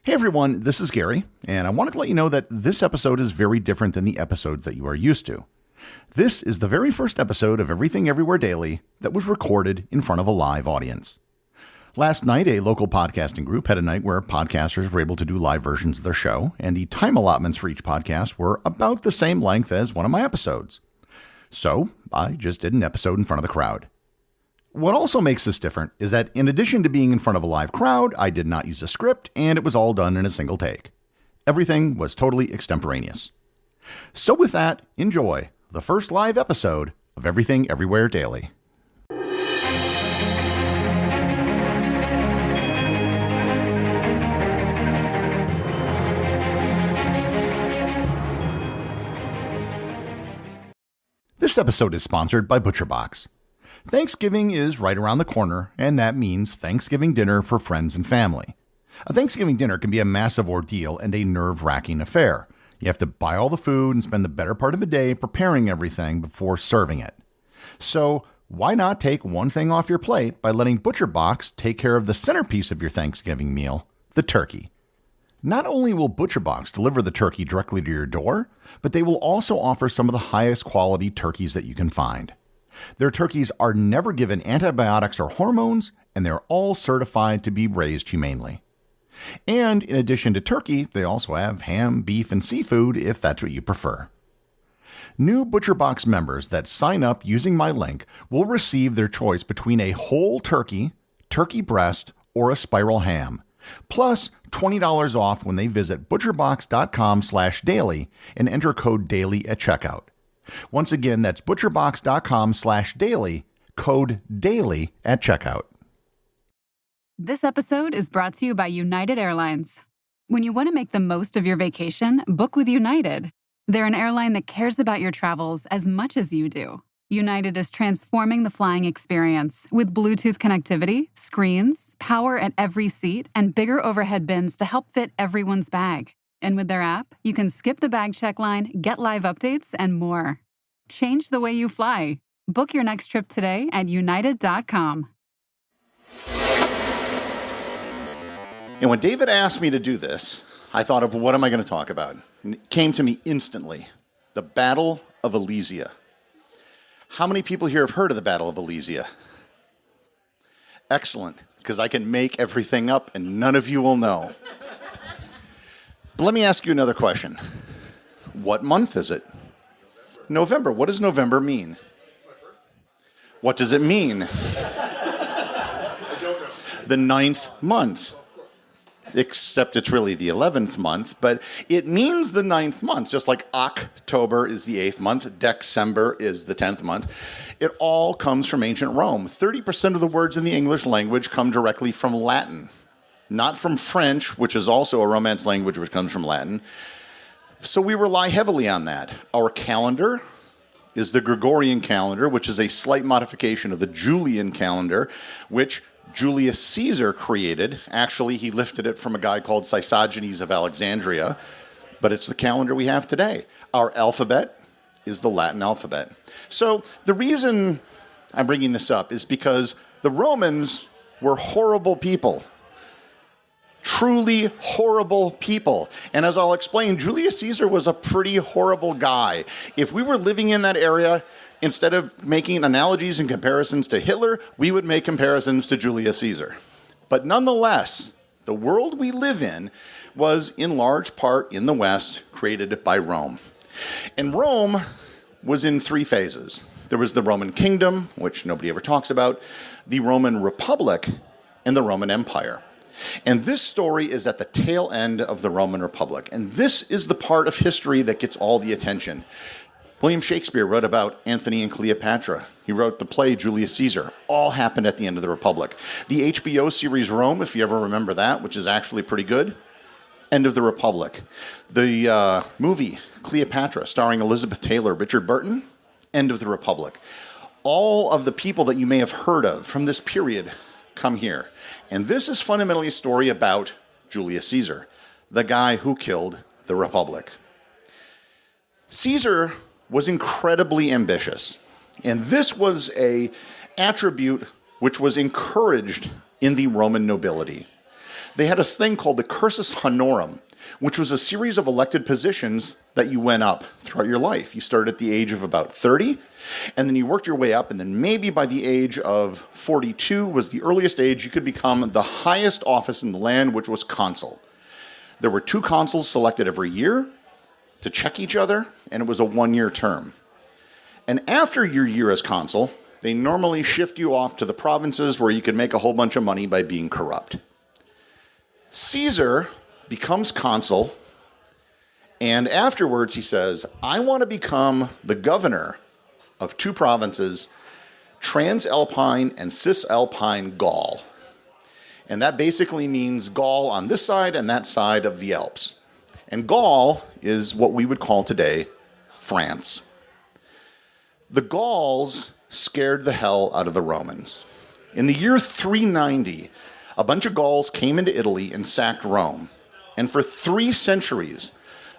Hey everyone, this is Gary, and I wanted to let you know that this episode is very different than the episodes that you are used to. This is the very first episode of Everything Everywhere Daily that was recorded in front of a live audience. Last night, a local podcasting group had a night where podcasters were able to do live versions of their show, and the time allotments for each podcast were about the same length as one of my episodes. So, I just did an episode in front of the crowd. What also makes this different is that in addition to being in front of a live crowd, I did not use a script, and it was all done in a single take. Everything was totally extemporaneous. So with that, enjoy the first live episode of Everything Everywhere Daily. This episode is sponsored by ButcherBox. Thanksgiving is right around the corner, and that means Thanksgiving dinner for friends and family. A Thanksgiving dinner can be a massive ordeal and a nerve-wracking affair. You have to buy all the food and spend the better part of a day preparing everything before serving it. So, why not take one thing off your plate by letting ButcherBox take care of the centerpiece of your Thanksgiving meal, the turkey? Not only will ButcherBox deliver the turkey directly to your door, but they will also offer some of the highest quality turkeys that you can find. Their turkeys are never given antibiotics or hormones, and they're all certified to be raised humanely. And in addition to turkey, they also have ham, beef, and seafood if that's what you prefer. New ButcherBox members that sign up using my link will receive their choice between a whole turkey, turkey breast, or a spiral ham, plus $20 off when they visit butcherbox.com/daily and enter code DAILY at checkout. Once again, that's butcherbox.com/daily, code DAILY at checkout. This episode is brought to you by United Airlines. When you want to make the most of your vacation, book with United. They're an airline that cares about your travels as much as you do. United is transforming the flying experience with Bluetooth connectivity, screens, power at every seat, and bigger overhead bins to help fit everyone's bag. And with their app, you can skip the bag check line, get live updates, and more. Change the way you fly. Book your next trip today at united.com. And when David asked me to do this, I thought of what am I going to talk about? And it came to me instantly. The Battle of Alesia. How many people here have heard of the Battle of Alesia? Excellent, because I can make everything up and none of you will know. But let me ask you another question. What month is it? November. What does November mean? What does it mean? The 9th month. Except it's really the 11th month, but it means the 9th month, just like October is the 8th month, December is the 10th month. It all comes from ancient Rome. 30% of the words in the English language come directly from Latin, not from French, which is also a Romance language which comes from Latin. So we rely heavily on that. Our calendar is the Gregorian calendar, which is a slight modification of the Julian calendar, which Julius Caesar created. Actually, he lifted it from a guy called Sisogenes of Alexandria, but it's the calendar we have today. Our alphabet is the Latin alphabet. So the reason I'm bringing this up is because the Romans were horrible people. Truly horrible people. And as I'll explain, Julius Caesar was a pretty horrible guy. If we were living in that area, instead of making analogies and comparisons to Hitler, we would make comparisons to Julius Caesar. But nonetheless, the world we live in was in large part in the West created by Rome. And Rome was in 3 phases. There was the Roman kingdom, which nobody ever talks about, the Roman Republic, and the Roman Empire. And this story is at the tail end of the Roman Republic. And this is the part of history that gets all the attention. William Shakespeare wrote about Antony and Cleopatra. He wrote the play Julius Caesar. All happened at the end of the Republic. The HBO series Rome, if you ever remember that, which is actually pretty good, end of the Republic. The movie Cleopatra, starring Elizabeth Taylor, Richard Burton, end of the Republic. All of the people that you may have heard of from this period come here. And this is fundamentally a story about Julius Caesar, the guy who killed the Republic. Caesar was incredibly ambitious, and this was an attribute which was encouraged in the Roman nobility. they had a thing called the cursus honorum, which was a series of elected positions that you went up throughout your life. You started at the age of about 30, and then you worked your way up, and then maybe by the age of 42 was the earliest age you could become the highest office in the land, which was consul. There were 2 consuls selected every year to check each other, and it was a 1-year term. And after your year as consul, they normally shift you off to the provinces where you could make a whole bunch of money by being corrupt. Caesar becomes consul, and afterwards he says, I want to become the governor of 2 provinces, Transalpine and Cisalpine Gaul. And that basically means Gaul on this side and that side of the Alps. And Gaul is what we would call today France. The Gauls scared the hell out of the Romans. In the year 390, a bunch of Gauls came into Italy and sacked Rome. And for 3 centuries,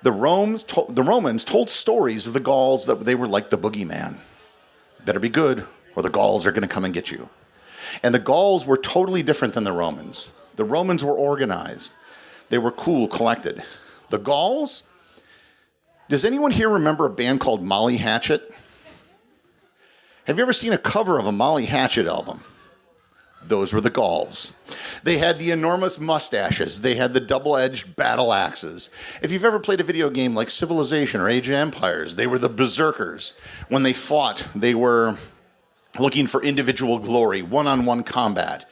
the Romans told stories of the Gauls that they were like the boogeyman. Better be good, or the Gauls are going to come and get you. And the Gauls were totally different than the Romans. The Romans were organized. They were cool, collected. The Gauls, does anyone here remember a band called Molly Hatchet? Have you ever seen a cover of a Molly Hatchet album? Those were the Gauls. They had the enormous mustaches. They had the double-edged battle axes. If you've ever played a video game like Civilization or Age of Empires, they were the berserkers. When they fought, they were looking for individual glory, one-on-one combat.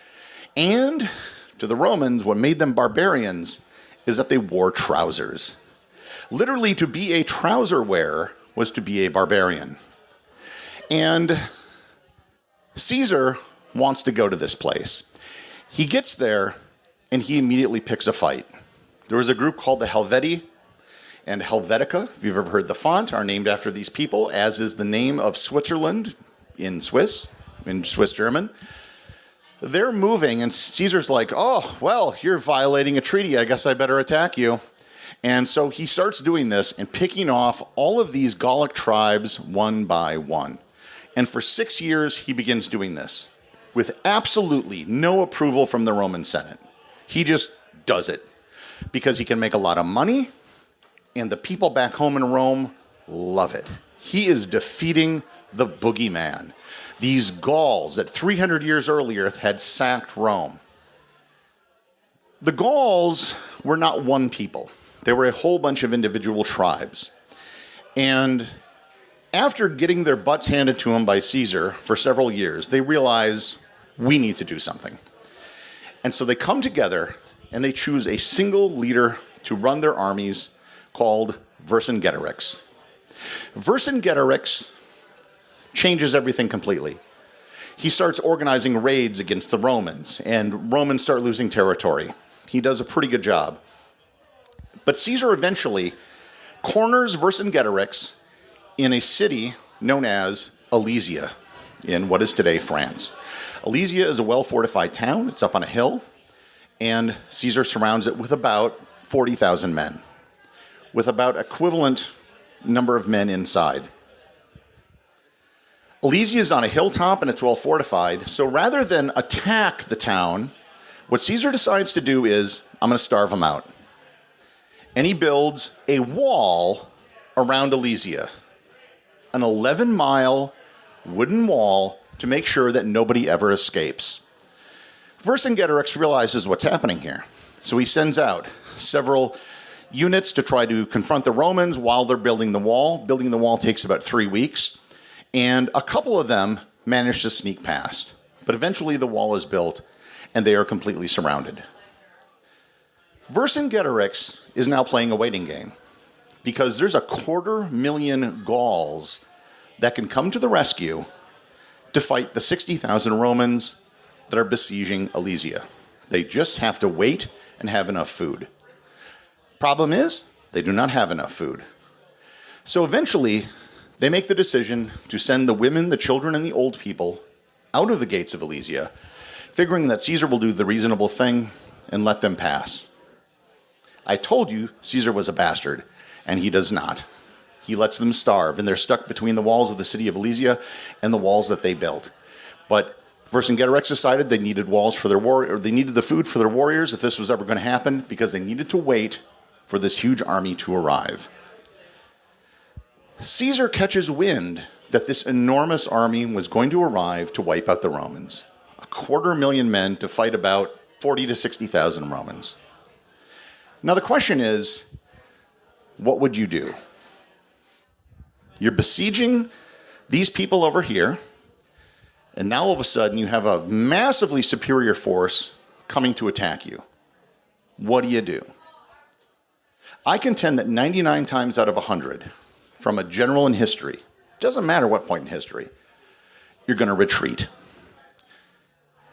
And to the Romans, what made them barbarians is that they wore trousers. Literally, to be a trouser wearer was to be a barbarian. And Caesar wants to go to this place. He gets there, and he immediately picks a fight. There was a group called the Helvetii and Helvetica, if you've ever heard the font, are named after these people, as is the name of Switzerland in Swiss German. They're moving, and Caesar's like, oh, well, you're violating a treaty. I guess I better attack you. And so he starts doing this and picking off all of these Gallic tribes one by one. And for 6 years, he begins doing this with absolutely no approval from the Roman Senate. He just does it because he can make a lot of money, and the people back home in Rome love it. He is defeating the boogeyman. These Gauls that 300 years earlier had sacked Rome. The Gauls were not one people. They were a whole bunch of individual tribes. And after getting their butts handed to them by Caesar for several years, they realize we need to do something. And so they come together and they choose a single leader to run their armies called Vercingetorix. Vercingetorix changes everything completely. He starts organizing raids against the Romans, and Romans start losing territory. He does a pretty good job. But Caesar eventually corners Vercingetorix in a city known as Alesia, in what is today France. Alesia is a well-fortified town. It's up on a hill, and Caesar surrounds it with about 40,000 men, with about equivalent number of men inside. Alesia is on a hilltop, and it's well-fortified, so rather than attack the town, what Caesar decides to do is, I'm going to starve them out. And he builds a wall around Alesia, an 11-mile wooden wall to make sure that nobody ever escapes. Vercingetorix realizes what's happening here, so he sends out several units to try to confront the Romans while they're building the wall. Building the wall takes about 3 weeks, and a couple of them manage to sneak past. But eventually the wall is built, and they are completely surrounded. Vercingetorix is now playing a waiting game because there's 250,000 Gauls that can come to the rescue to fight the 60,000 Romans that are besieging Alesia. They just have to wait and have enough food. Problem is, they do not have enough food. So eventually, they make the decision to send the women, the children, and the old people out of the gates of Alesia, figuring that Caesar will do the reasonable thing and let them pass. I told you Caesar was a bastard, and he does not. He lets them starve, and they're stuck between the walls of the city of Alesia and the walls that they built. But Vercingetorix decided they needed walls for their or they needed the food for their warriors if this was ever going to happen, because they needed to wait for this huge army to arrive. Caesar catches wind that this enormous army was going to arrive to wipe out the Romans. 250,000 men to fight about 40 to 60,000 Romans. Now the question is, what would you do? You're besieging these people over here, and now all of a sudden you have a massively superior force coming to attack you. What do you do? I contend that 99 times out of 100, from a general in history, doesn't matter what point in history, you're going to retreat.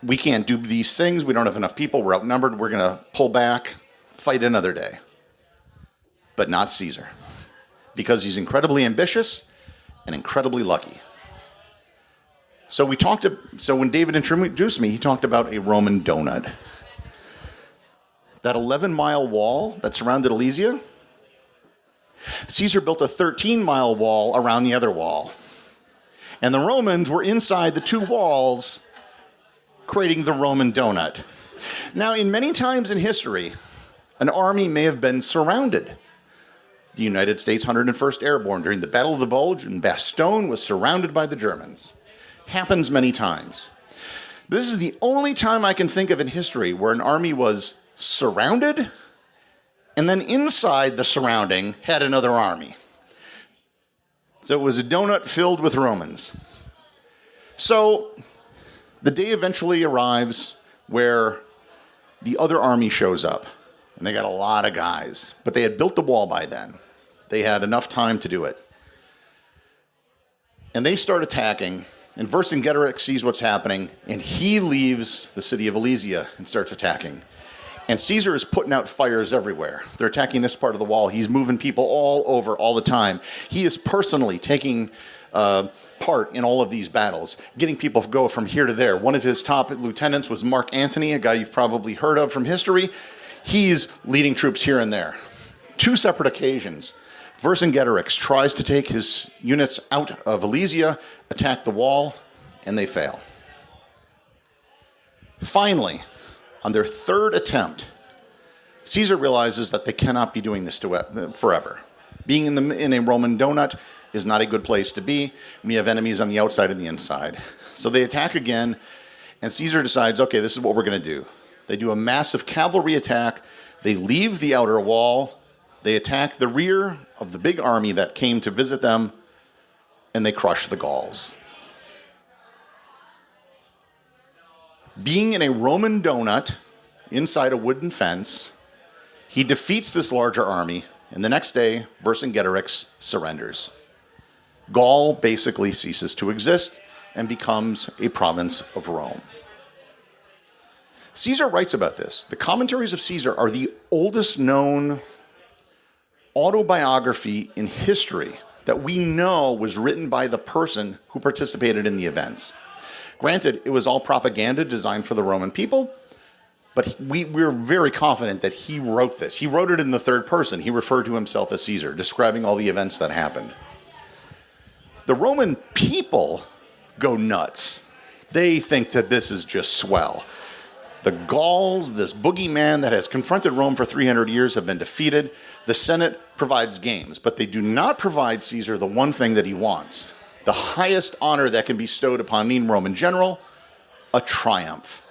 We can't do these things. We don't have enough people. We're outnumbered. We're going to pull back, fight another day. But not Caesar, because he's incredibly ambitious and incredibly lucky. So when David introduced me, he talked about a Roman donut. That 11-mile wall that surrounded Alesia, Caesar built a 13-mile wall around the other wall. And the Romans were inside the two walls, creating the Roman donut. Now, in many times in history, an army may have been surrounded. The United States 101st Airborne during the Battle of the Bulge and Bastogne was surrounded by the Germans. Happens many times. This is the only time I can think of in history where an army was surrounded and then inside the surrounding had another army. So it was a donut filled with Romans. So the day eventually arrives where the other army shows up. And they got a lot of guys. But they had built the wall by then. They had enough time to do it. And they start attacking. And Vercingetorix sees what's happening. And he leaves the city of Alesia and starts attacking. And Caesar is putting out fires everywhere. They're attacking this part of the wall. He's moving people all over all the time. He is personally taking part in all of these battles, getting people to go from here to there. One of his top lieutenants was Mark Antony, a guy you've probably heard of from history. He's leading troops here and there. 2 separate occasions, Vercingetorix tries to take his units out of Alesia, attack the wall, and they fail. Finally, on their 3rd attempt, Caesar realizes that they cannot be doing this forever. Being in a Roman donut is not a good place to be when you have enemies on the outside and the inside. So they attack again, and Caesar decides, okay, this is what we're going to do. They do a massive cavalry attack. They leave the outer wall. They attack the rear of the big army that came to visit them, and they crush the Gauls. Being in a Roman donut inside a wooden fence, he defeats this larger army, and the next day, Vercingetorix surrenders. Gaul basically ceases to exist and becomes a province of Rome. Caesar writes about this. The commentaries of Caesar are the oldest known autobiography in history that we know was written by the person who participated in the events. Granted, it was all propaganda designed for the Roman people, but we're very confident that he wrote this. He wrote it in the 3rd person. He referred to himself as Caesar, describing all the events that happened. The Roman people go nuts. They think that this is just swell. The Gauls, this boogeyman that has confronted Rome for 300 years, have been defeated. The Senate provides games, but they do not provide Caesar the one thing that he wants. The highest honor that can be bestowed upon any Roman general, a triumph.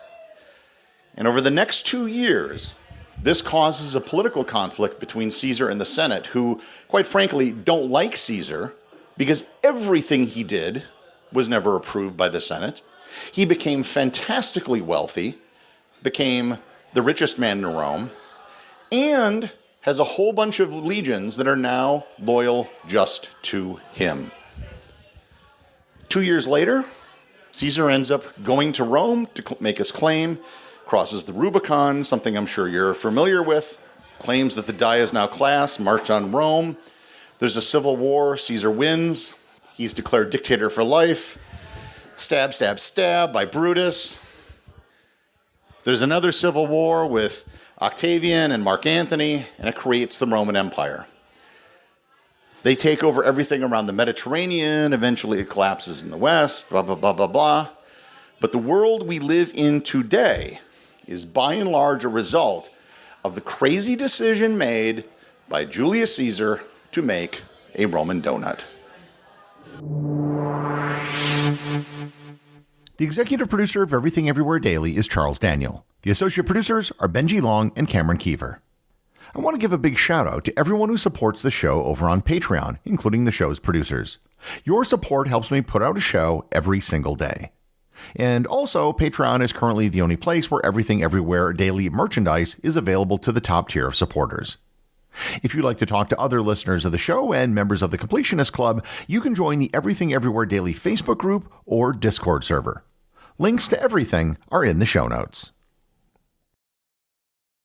And over the next 2 years, this causes a political conflict between Caesar and the Senate, who, quite frankly, don't like Caesar because everything he did was never approved by the Senate. He became fantastically wealthy, became the richest man in Rome, and has a whole bunch of legions that are now loyal just to him. 2 years later, Caesar ends up going to Rome to make his claim, crosses the Rubicon, something I'm sure you're familiar with, claims that the die is now cast, marched on Rome. There's a civil war. Caesar wins. He's declared dictator for life. Stab, stab, stab by Brutus. There's another civil war with Octavian and Mark Antony, and it creates the Roman Empire. They take over everything around the Mediterranean. Eventually it collapses in the west, blah, blah, blah, blah, blah. But the world we live in today is by and large a result of the crazy decision made by Julius Caesar to make a Roman donut. The executive producer of Everything Everywhere Daily is Charles Daniel. The associate producers are Benji Long and Cameron Kieffer. I want to give a big shout out to everyone who supports the show over on Patreon, including the show's producers. Your support helps me put out a show every single day. And also, Patreon is currently the only place where Everything Everywhere Daily merchandise is available to the top tier of supporters. If you'd like to talk to other listeners of the show and members of the Completionist Club, you can join the Everything Everywhere Daily Facebook group or Discord server. Links to everything are in the show notes.